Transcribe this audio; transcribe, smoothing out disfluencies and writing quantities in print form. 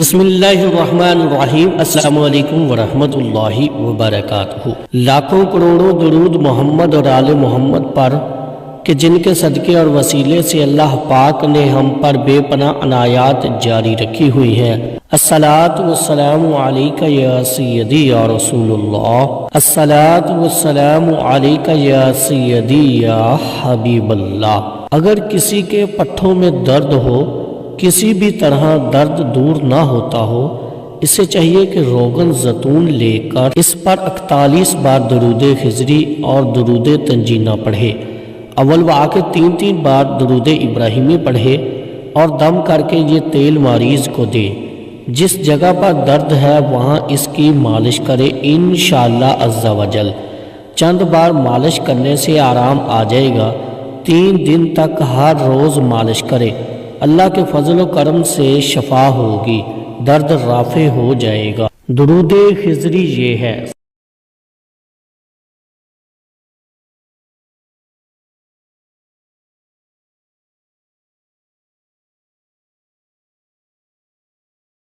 بسم اللہ الرحمن الرحیم۔ السلام علیکم ورحمۃ اللہ وبرکاتہ۔ لاکھوں کروڑوں درود محمد اور آل محمد پر کہ جن کے صدقے اور وسیلے سے اللہ پاک نے ہم پر بے پناہ عنایات جاری رکھی ہوئی ہیں۔ الصلاۃ والسلام علیک یا سیدی یا رسول اللہ، الصلاۃ والسلام علیک یا سیدی یا حبیب اللہ۔ اگر کسی کے پٹھوں میں درد ہو، کسی بھی طرح درد دور نہ ہوتا ہو، اسے چاہیے کہ روغن زیتون لے کر اس پر 41 بار درود خضری اور درود تنجینہ پڑھے۔ اول وآخر 3 بار درود ابراہیمی پڑھے اور دم کر کے یہ تیل مریض کو دے۔ جس جگہ پر درد ہے وہاں اس کی مالش کرے انشاءاللہ عز و جل۔ چند بار مالش کرنے سے آرام آ جائے گا۔ 3 دن تک ہر روز مالش کرے، اللہ کے فضل و کرم سے شفا ہوگی، درد رافع ہو جائے گا۔ درود خضری یہ ہے: